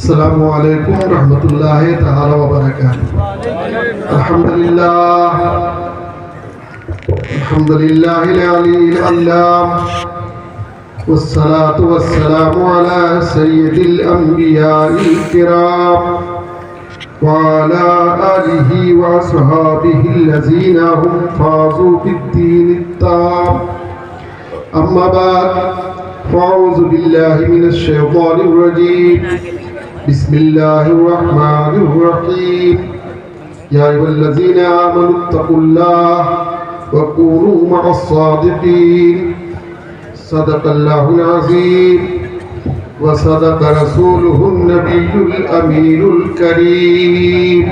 अस्सलामु अलैकुम रहमतुल्लाहि तआला व बरकातुहू। अल्हम्दुलिल्लाहिल अलील अल्लाम वस्सलातु वस्सलामु अला सय्यिदिल अंबियाइल किराम व अला आलिहि व अस्हाबिहिल लज़ीना हुम फाज़ू बिद्दीनित ताम। अम्मा बाद फ़अऊज़ु बिल्लाहि मिनश शैतानिर रजीम। बिस्मिल्लाहिर्रहमानिर्रहीम। या अय्युहल्लज़ीना आमनुत्तक़ुल्लाह व कूनू मअस्सादिक़ीन। सदक़ल्लाहुल अज़ीम व सदक़ रसूलुहुन नबियुल अमीनुल करीम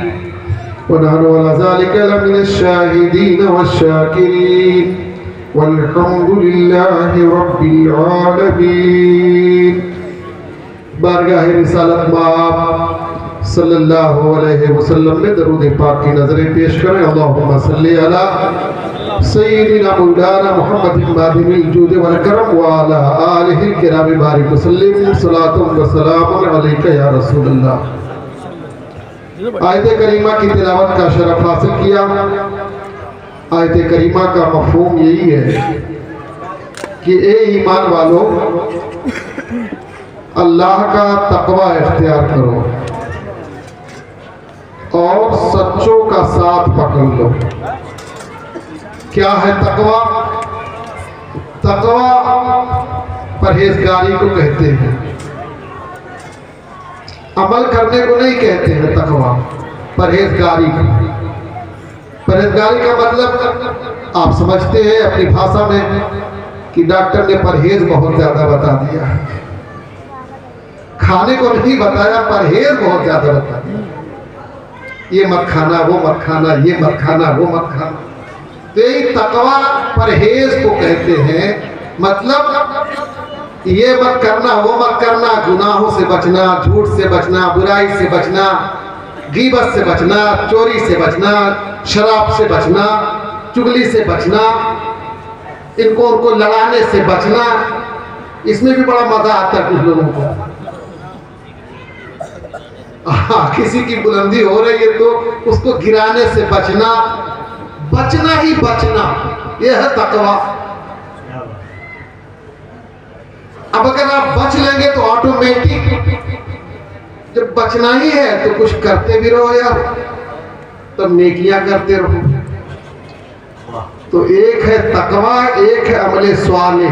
व नहनु अला ज़ालिका लमिनश शाहिदीन वश्शाकिरीन वल्हम्दुलिल्लाहि रब्बिल आलमीन। बारगाह रिसालत माब सल्लल्लाहु अलैहि वसल्लम में दरूद पाक की नजरें पेश करें। अल्लाहुम्मा सल्ली अला सय्यिदिना मौलाना मुहम्मदिन बादिल जूद वल करम व अला आलिहि किराम बारिक वसल्लिम सलातुन व सलामुन अलैका या रसूलल्लाह। आयत करीमा की तिलावत का शरफ हासिल किया। आयत करीमा का मफहूम यही है कि ए ईमान वालों, अल्लाह का तकवा इख्तियार करो और सच्चों का साथ पकड़ लो। क्या है तकवा? तकवा परहेजगारी को कहते हैं, अमल करने को नहीं कहते हैं। तकवा परहेजगारी परहेजगारी का मतलब आप समझते हैं अपनी भाषा में कि डॉक्टर ने परहेज बहुत ज्यादा बता दिया, खाने को नहीं बताया, परहेज बहुत ज्यादा बता दिया। ये मत खाना, वो मत खाना, ये मत खाना, वो मत खाना। तो यही तकवा परहेज को कहते हैं। मतलब ये मत करना, वो मत करना, गुनाहों से बचना, झूठ से बचना, बुराई से बचना, गीबत से बचना, चोरी से बचना, शराब से बचना, चुगली से बचना, इनको उनको लड़ाने से बचना। इसमें भी बड़ा मजा आता है कुछ लोगों को। किसी की बुलंदी हो रही है तो उसको गिराने से बचना, बचना ही बचना, यह है तकवा। अब अगर आप बच लेंगे तो ऑटोमेटिक जब बचना ही है तो कुछ करते भी रहो यार, तब नेकियां करते रहो। तो एक है तकवा, एक है अमले स्वाले,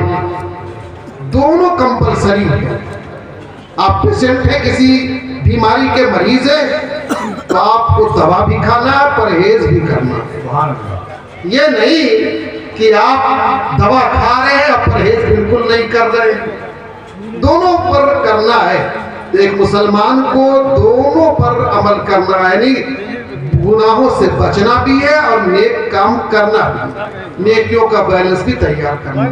दोनों कंपलसरी है। आप पेशेंट है, किसी बीमारी के मरीज है, तो आपको दवा भी खाना, परहेज भी करना। ये नहीं कि आप दवा खा रहे हैं और परहेज बिल्कुल नहीं कर रहे हैं, दोनों पर करना है। तो एक मुसलमान को दोनों पर अमल करना है, यानी गुनाहों से बचना भी है और नेक काम करना भी, नेकियों का बैलेंस भी तैयार करना है।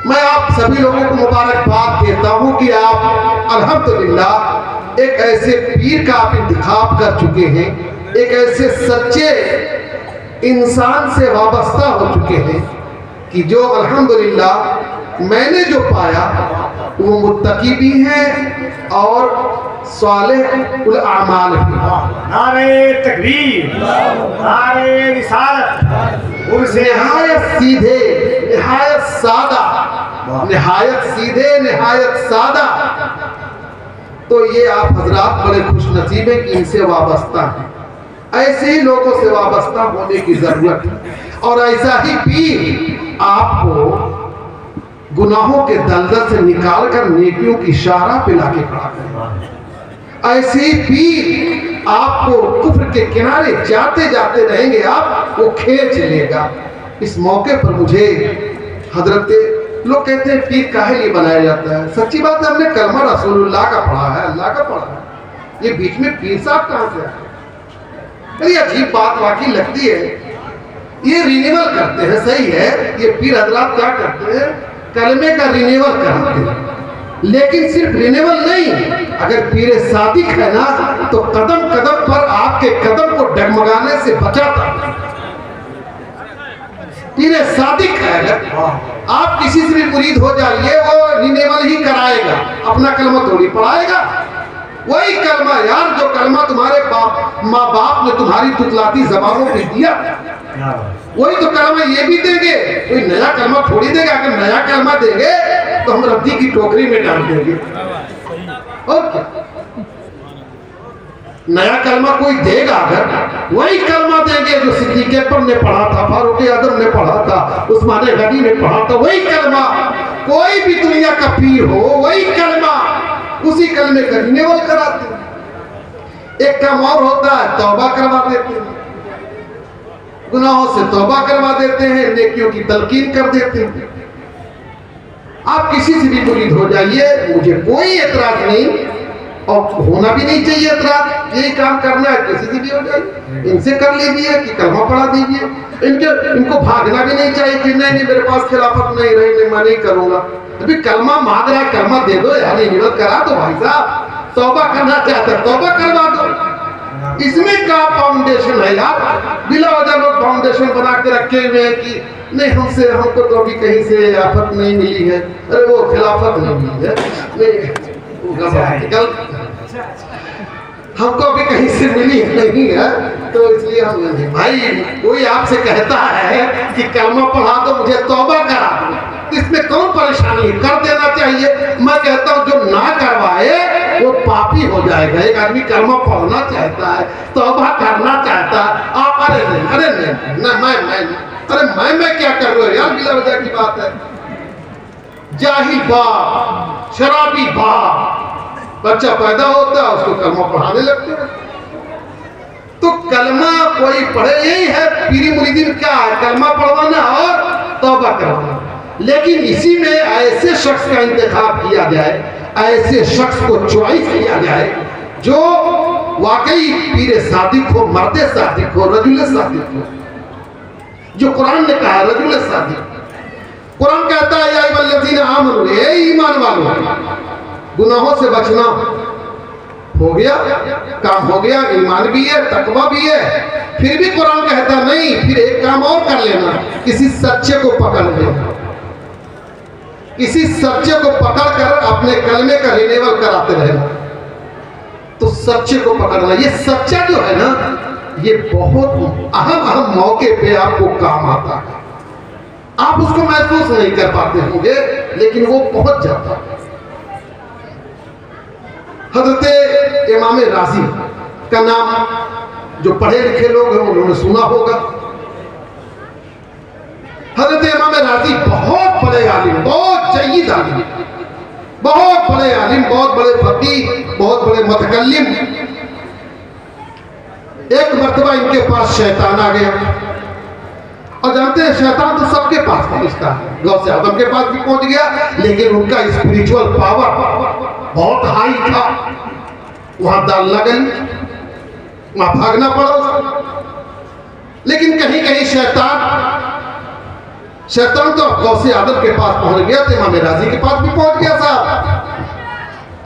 मैं आप सभी लोगों को मुबारकबाद देता हूं कि आप अल्हम्दुलिल्लाह एक ऐसे पीर का आप इंतखाब कर चुके हैं, एक ऐसे सच्चे इंसान से वाबस्ता हो चुके हैं कि जो अल्हम्दुलिल्लाह मैंने जो पाया वो मुत्तकी भी हैं और सालेह उल आमाल भी। नारे तकबीर, नारे रिसालत, निहायत सीधे, निहायत सादा, निहायत सीधे, निहायत सादा। तो ये आप हजरात बड़े खुश नसीब हैं कि इनसे वाबस्ता हैं। ऐसे ही लोगों से वाबस्ता होने की जरूरत है और ऐसा ही पीर आपको गुनाहों के दलदल से निकाल कर नेकियों की शाहराह पे लाके खड़ा करेगा। ऐसे ही पीर आपको कुफ्र के किनारे जाते जाते रहेंगे, आप वो खींच लेगा। इस मौके पर मुझे हजरत, लोग कहते हैं पीर काहे लिए बनाया जाता है? सच्ची बात है, हमने कलमा रसूलुल्लाह का पढ़ा है, अल्लाह का पढ़ा है। ये बीच में पीर साहब कहां से आए? बड़ी अजीब बात वाकई लगती है। ये रिन्यूअल करते हैं, सही है, ये पीर हजरात क्या करते हैं? कलमे का रिन्यूअल कराते हैं, लेकिन सिर्फ रिन्यूअल नहीं, अगर पीरे सादिक है ना तो कदम कदम पर आपके कदम को डगमगाने से बचाता है। पीरे सादिक है, अगर आप किसी से भी मुरीद हो जाइए वो रिन्यूअल ही कराएगा, अपना कलमा थोड़ी पढ़ाएगा। वही कलमा यार जो कलमा तुम्हारे बाप माँ बाप ने तुम्हारी तुतलाती जबानों पे दिया, वही तो कलमा ये भी देंगे। कोई नया कलमा थोड़ी देगा। अगर नया कलमा देंगे तो हम रद्दी की टोकरी में डाल देंगे। और क्या नया कलमा कोई देगा? अगर वही कलमा देंगे जो सिद्दीक़ अकबर ने पढ़ा था, फारूक आज़म ने पढ़ा था, उस्मान गनी ने पढ़ा था, वही कलमा। कोई भी दुनिया का पीर हो, वही कलमा, उसी कलमे का रिन्यूअल कराते हैं। एक काम और होता है, तौबा करवा देते हैं, गुनाहों से तौबा करवा देते हैं, नेकियों की तलकीन कर देते हैं। आप किसी से भी मुरीद हो जाइए, मुझे कोई एतराज नहीं, और होना भी नहीं चाहिए एतराज। यही काम करना है, किसी से भी हो जाए, इनसे कर लीजिए कि कलमा पढ़ा दीजिए। इनको भागना भी नहीं चाहिए कि नहीं मेरे पास खिलाफत नहीं रही, मैं नहीं करूंगा। अभी कलमा मांग रहा है, कलमा दे दो यार, हिम्मत करा दो भाई साहब। तौबा करना चाहते हैं, तौबा करवा दो। इसमें क्या फाउंडेशन है यार? बिला वजह लोग फाउंडेशन बना के रखे हुए हैं कि नहीं हमको तो अभी कहीं से आफत नहीं मिली है। अरे वो खिलाफत नहीं मिली है, नहीं हमको अभी कहीं से मिली नहीं है, तो इसलिए हम नहीं। भाई कोई आपसे कहता है कि कलमा पढ़ा दो, मुझे तौबा करा दो, इसमें कौन परेशानी है? कर देना चाहिए। मैं कहता हूँ जो ना करवाए वो पापी हो जाएगा। एक आदमी कलमा पढ़ना चाहता है, तौबा करना चाहता है, आप अरे मैं क्या कर रहा हूँ यार? बिला वजह की बात है। जाहिल बाप, शराबी बाप, बच्चा पैदा होता है उसको कलमा पढ़ाने लगते हैं। तो कलमा कोई पढ़े, यही है पीरी मुरीदीन क्या है, कलमा पढ़वाना और तौबा करवाना। लेकिन इसी में ऐसे शख्स का इंतखाब किया जाए, ऐसे शख्स को चॉइस किया जाए जो वाकई पीरे सादिक हो, मर्दे सादिक हो, रजुल सादिक हो, जो कुरान ने कहा रजुल सादिक। कुरान कहता है या अय्युहल्लज़ीना आमनू, ए ईमान वालों, गुनाहों से बचना हो गया, काम हो गया, ईमान भी है, तकवा भी है, फिर भी कुरान कहता नहीं, फिर एक काम और कर लेना, किसी सच्चे को पकड़ लेना, किसी सच्चे को पकड़कर अपने कलमे का रिन्यूअल कराते रहना। तो सच्चे को पकड़ना, ये सच्चा जो है ना, ये बहुत अहम मौके पे आपको काम आता है। आप उसको महसूस नहीं कर पाते होंगे, लेकिन वो पहुंच जाता है। हजरत इमाम राजी का नाम जो पढ़े लिखे लोग हैं उन्होंने सुना होगा। हजरत इमाम राजी बहुत बड़े आलिम, बहुत जय्यद आलिम, बहुत बड़े आलिम, बहुत बड़े फकीह, बहुत बड़े मुतकल्लिम। एक मर्तबा इनके पास शैतान आ गया, और जानते हैं शैतान तो सबके पास पहुंचता है, गौसे आदम के पास भी पहुंच गया, लेकिन उनका स्पिरिचुअल पावर बहुत हाई था। वहां दाल लगे, वहां भागना पड़ा उसको। लेकिन कहीं कहीं शैतान तो गौसे आदम के पास पहुंच गया, तो इमाम राजी के पास भी पहुंच गया। साहब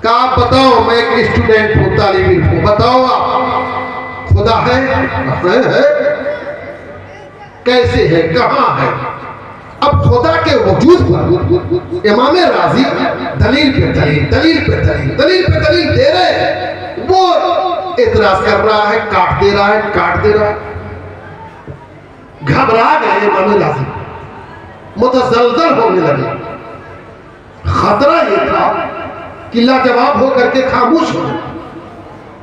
कहा बताओ, मैं एक स्टूडेंट हूं, तालिब इल्म हूं, बताओ आप खुदा है? कैसे है, कहां है? अब खुदा के वजूद पर इमाम राजी दलील पे दलील दे रहे हैं, वो इतराज कर रहा है, काट दे रहा है। घबरा गए इमाम राजी, मुतज़लज़ल होने लगे। खतरा ये था कि लाजवाब होकर के खामोश हो गए।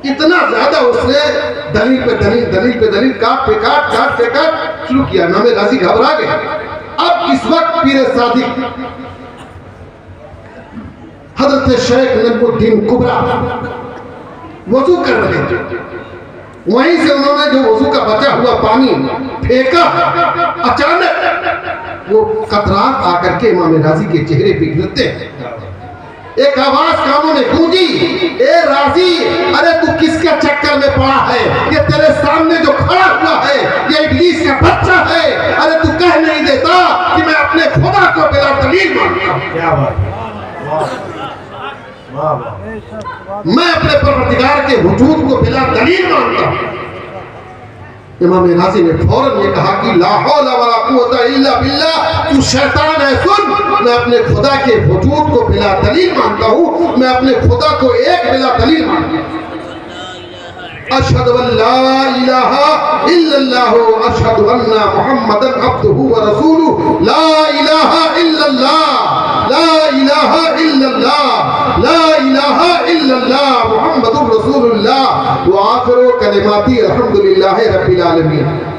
इतना ज्यादा उसने दलील पे दलील काट पे काट शुरू किया। इमाम राजी घबरा गए। अब इस वक्त पीरे सादिक हजरत शेख नजमुद्दीन कुबरा वजू कर रहे थे, वहीं से उन्होंने जो वजू का बचा हुआ पानी फेंका, अचानक वो कतरात आकर के इमाम राजी के चेहरे पे गिरते हैं। एक आवाज कानों में गूंजी, ए राजी, अरे तू किसके चक्कर में पड़ा है? ये तेरे सामने जो खड़ा हुआ है ये इब्लीस का बच्चा है। अरे तू कह नहीं देता कि मैं अपने खुदा को बिला दलील मानता हूं। क्या बात, मैं अपने परवरदिगार के वजूद को बिला दलील मानता हूं। इमाम राजी ने फौरन ये कहा कि ला हौला वला कुव्वता इल्ला बिल्लाह, तू शैतान है, सुन, मैं अपने खुदा के वजूद को बिला दलील मानता हूँ, मैं अपने खुदा को एक बिला दलील मानता हूँ। अशहदु अल्ला इलाहा इल्लल्लाह अशहदु अन्ना मुहम्मदन अब्दुहु व रसूलुहु, ला इलाहा इल्लल्लाह, ला इलाहा इल्लल्लाह, ला इलाहा इल्लल्लाह मुहम्मदुर रसूलुल्लाह व आखिरु कलिमाती अल्हम्दुलिल्लाहि रब्बिल आलमीन।